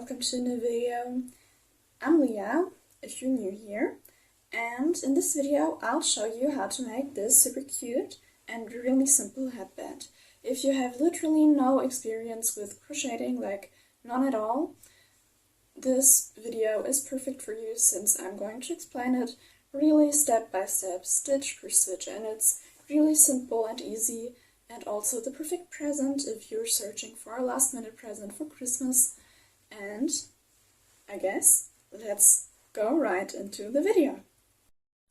welcome to a new video. I'm Leah, if you're new here, and in this video I'll show you how to make this super cute and really simple headband. If you have literally no experience with crocheting, like none at all, this video is perfect for you since I'm going to explain it really step by step, stitch per stitch, and it's really simple and easy. And also the perfect present if you're searching for a last minute present for Christmas. And I guess let's go right into the video.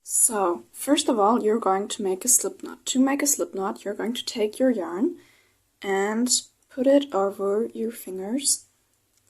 So first of all, you're going to make a slip knot. To make a slip knot, you're going to take your yarn and put it over your fingers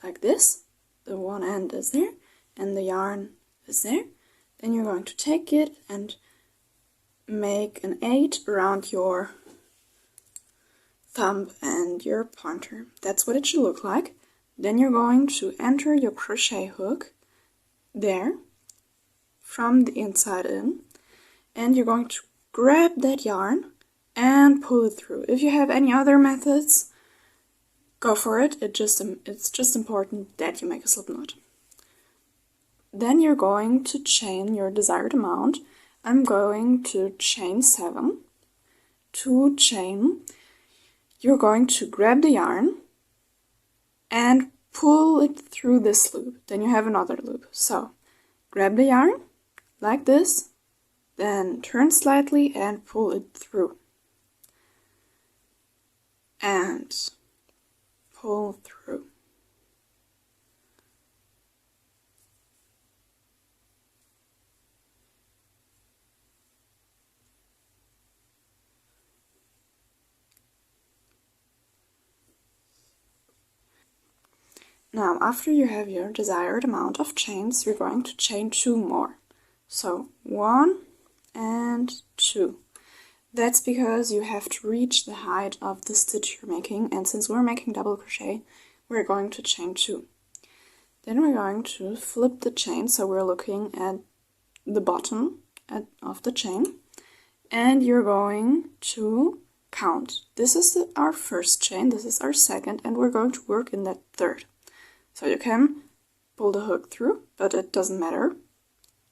like this. The one end is there and the yarn is there. Then you're going to take it and make an 8 around your thumb and your pointer. That's what it should look like. Then you're going to enter your crochet hook there from the inside in, and you're going to grab that yarn and pull it through. If you have any other methods, go for it. It's just important that you make a slip knot. Then you're going to chain your desired amount. I'm going to chain 7. To chain, you're going to grab the yarn and pull it through this loop. Then you have another loop. So grab the yarn like this, then turn slightly and pull it through. And pull through. Now, after you have your desired amount of chains, you're going to chain 2 more. So 1 and 2. That's because you have to reach the height of the stitch you're making, and since we're making double crochet, we're going to chain 2. Then we're going to flip the chain, so we're looking at the bottom of the chain, and you're going to count. This is our first chain, this is our second, and we're going to work in that third. So you can pull the hook through, but it doesn't matter.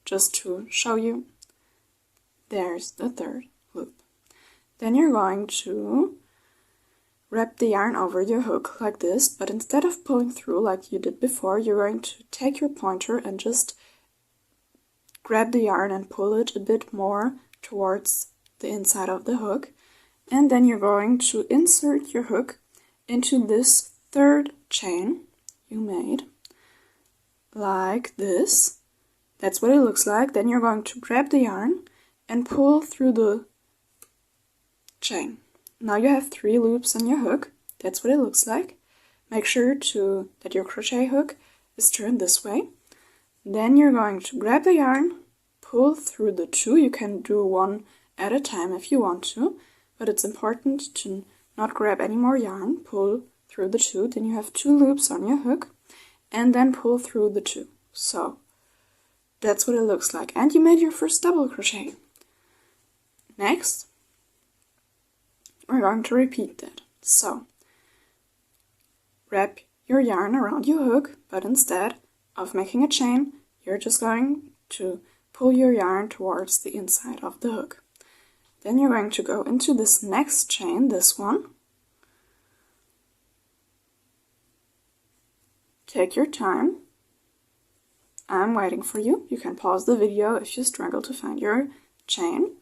Just to show you, there's the third loop. Then you're going to wrap the yarn over your hook like this, but instead of pulling through like you did before, you're going to take your pointer and just grab the yarn and pull it a bit more towards the inside of the hook. And then you're going to insert your hook into this third chain you made, like this. That's what it looks like. Then you're going to grab the yarn and pull through the chain. Now you have 3 loops on your hook. That's what it looks like. Make sure that your crochet hook is turned this way. Then you're going to grab the yarn, pull through the 2. You can do 1 at a time if you want to, but it's important to not grab any more yarn. Pull through the 2, then you have 2 loops on your hook, and then pull through the 2. So that's what it looks like, and you made your first double crochet. Next, we're going to repeat that. So wrap your yarn around your hook, but instead of making a chain, you're just going to pull your yarn towards the inside of the hook. Then you're going to go into this next chain, this one. Take your time. I'm waiting for you. You can pause the video if you struggle to find your chain.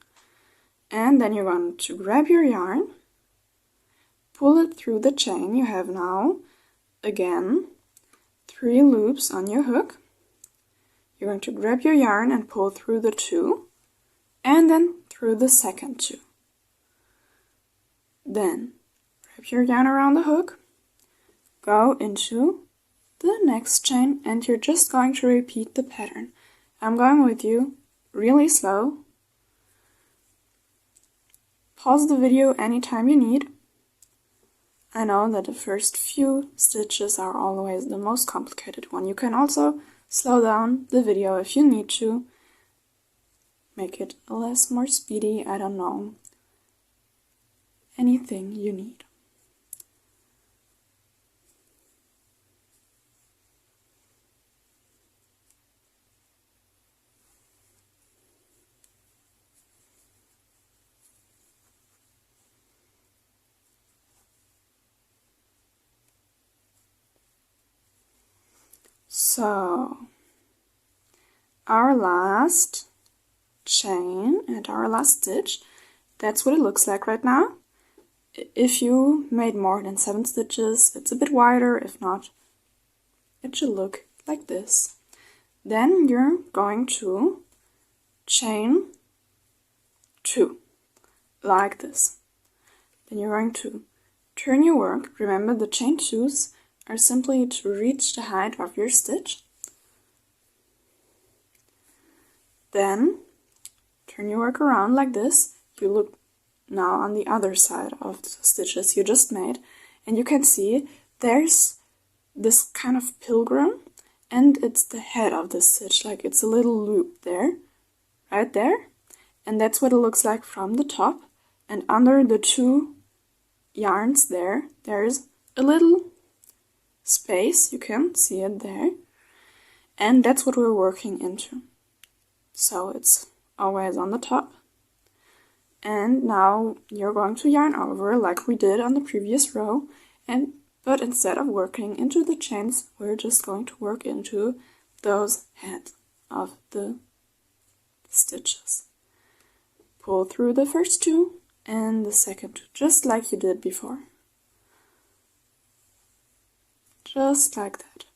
And then you're going to grab your yarn, pull it through the chain. You have now, again, 3 loops on your hook. You're going to grab your yarn and pull through the 2, and then through the second 2. Then wrap your yarn around the hook, go into the next chain, and you're just going to repeat the pattern. I'm going with you really slow. Pause the video anytime you need. I know that the first few stitches are always the most complicated one. You can also slow down the video if you need to. Make it more speedy, I don't know. Anything you need. So our last chain and our last stitch, that's what it looks like right now. If you made more than 7 stitches, it's a bit wider. If not, it should look like this. Then you're going to chain 2, like this. Then you're going to turn your work. Remember, the chain 2s are simply to reach the height of your stitch. Then turn your work around like this. You look now on the other side of the stitches you just made, and you can see there's this kind of pilgrim, and it's the head of the stitch, like it's a little loop there, right there, and that's what it looks like from the top. And under the 2 yarns there's a little space, you can see it there, and that's what we're working into. So it's always on the top. And now you're going to yarn over like we did on the previous row, but instead of working into the chains, we're just going to work into those heads of the stitches. Pull through the first 2 and the second 2, just like you did before. Just like that.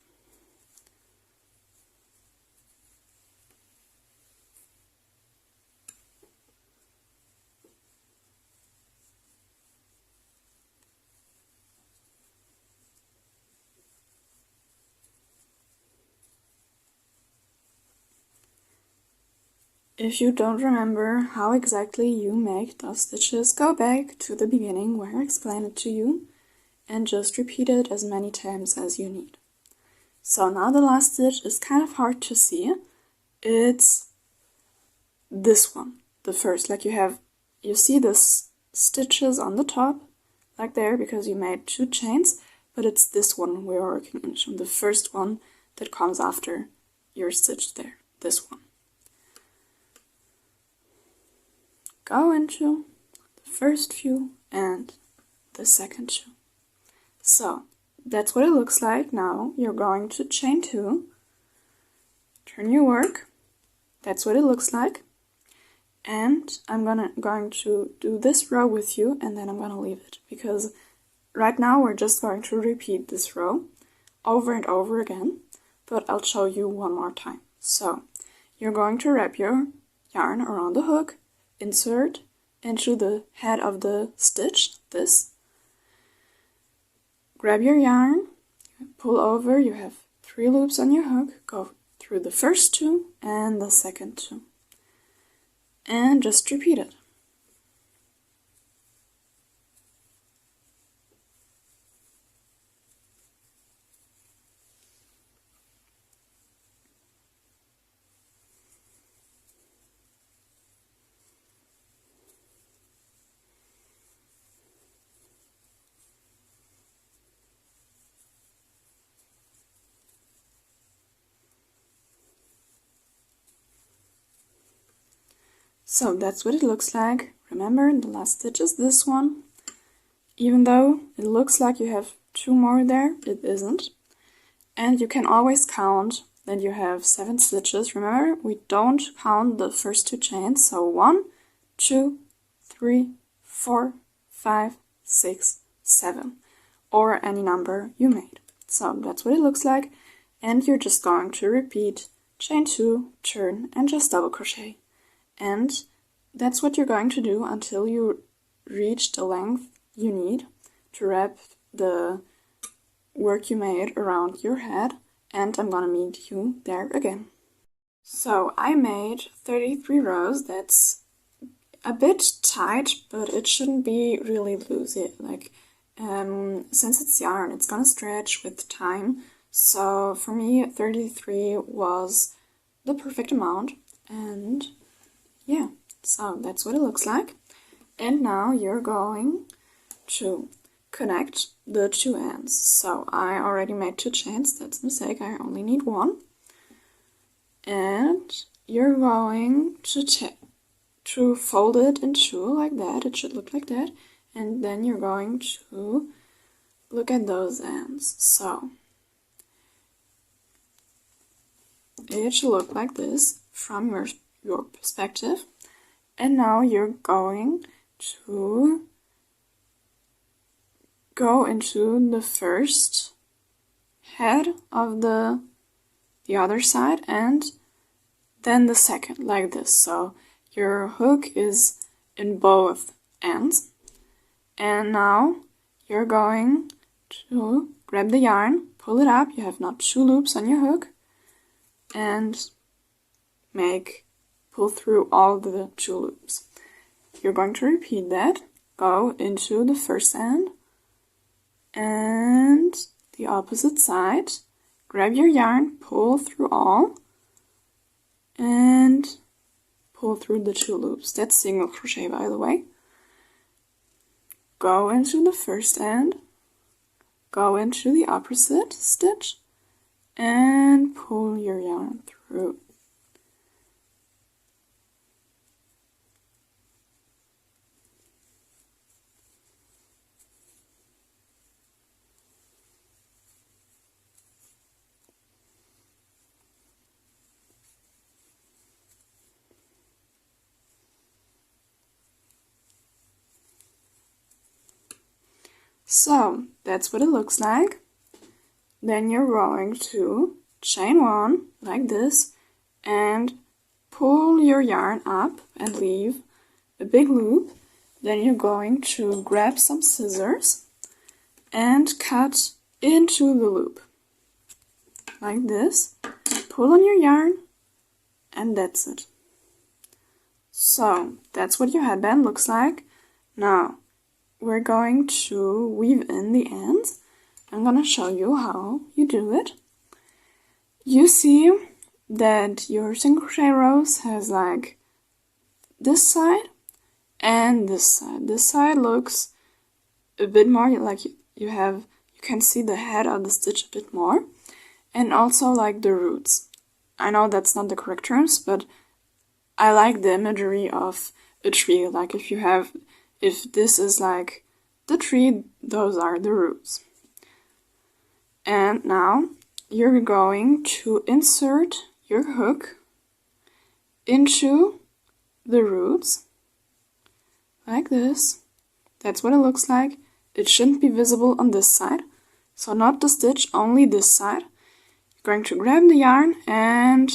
If you don't remember how exactly you make those stitches, go back to the beginning where I explained it to you and just repeat it as many times as you need. So now the last stitch is kind of hard to see. It's this one, the first, like you see the stitches on the top, like there, because you made 2 chains, but it's this one we're working into, the first one that comes after your stitch there, this one. Go into the first few and the second 2. So that's what it looks like. Now you're going to chain 2, turn your work, that's what it looks like, and I'm going to do this row with you, and then I'm going to leave it, because right now we're just going to repeat this row over and over again, but I'll show you one more time. So you're going to wrap your yarn around the hook, insert into the head of the stitch, this. Grab your yarn, pull over, you have 3 loops on your hook, go through the first 2 and the second 2. And just repeat it. So that's what it looks like. Remember, the last stitch is this one. Even though it looks like you have 2 more there, it isn't. And you can always count that you have 7 stitches. Remember, we don't count the first 2 chains. So 1, 2, 3, 4, 5, 6, 7. Or any number you made. So that's what it looks like. And you're just going to repeat chain 2, turn, and just double crochet. And that's what you're going to do until you reach the length you need to wrap the work you made around your head, and I'm gonna meet you there again. So I made 33 rows. That's a bit tight, but it shouldn't be really loose. Since it's yarn, it's gonna stretch with time. So for me, 33 was the perfect amount, and yeah, so that's what it looks like. And now you're going to connect the 2 ends. So I already made 2 chains, that's a mistake, I only need 1. And you're going to fold it in 2 like that, it should look like that. And then you're going to look at those ends. So it should look like this from your perspective. And now you're going to go into the first head of the other side and then the second, like this. So your hook is in both ends. And now you're going to grab the yarn, pull it up, you have now 2 loops on your hook, and pull through all the 2 loops. You're going to repeat that, go into the first end and the opposite side, grab your yarn, pull through all, and pull through the 2 loops. That's single crochet, by the way. Go into the first end, go into the opposite stitch, and pull your yarn through. So that's what it looks like. Then you're going to chain 1 like this and pull your yarn up and leave a big loop. Then you're going to grab some scissors and cut into the loop like this. Pull on your yarn, and that's it. So that's what your headband looks like. Now we're going to weave in the ends. I'm gonna show you how you do it. You see that your single crochet rows has like this side and this side. This side looks a bit more like you can see the head of the stitch a bit more, and also like the roots. I know that's not the correct terms, but I like the imagery of a tree. Like if this is like the tree, those are the roots. And now you're going to insert your hook into the roots like this. That's what it looks like. It shouldn't be visible on this side, so not the stitch, only this side. You're going to grab the yarn and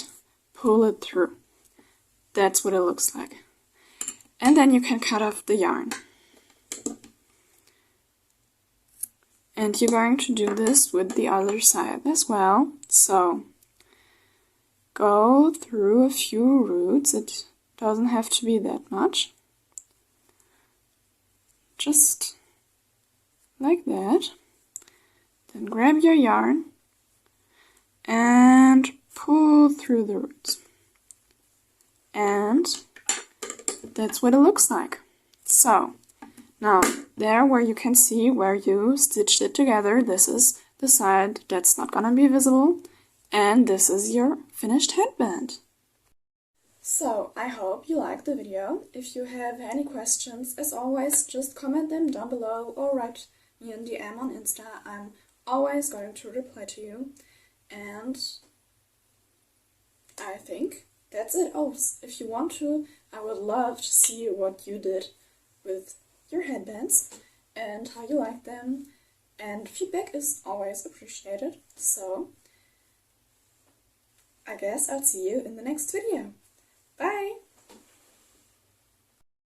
pull it through. That's what it looks like. And then you can cut off the yarn. And you're going to do this with the other side as well. So go through a few roots. It doesn't have to be that much. Just like that. Then grab your yarn and pull through the roots. And that's what it looks like. So now there where you can see where you stitched it together, this is the side that's not gonna be visible, and this is your finished headband. So I hope you liked the video. If you have any questions, as always, just comment them down below or write me an DM on Insta. I'm always going to reply to you. And I think that's it. Oh, if you want to, I would love to see what you did with your headbands and how you like them. And feedback is always appreciated. So I guess I'll see you in the next video.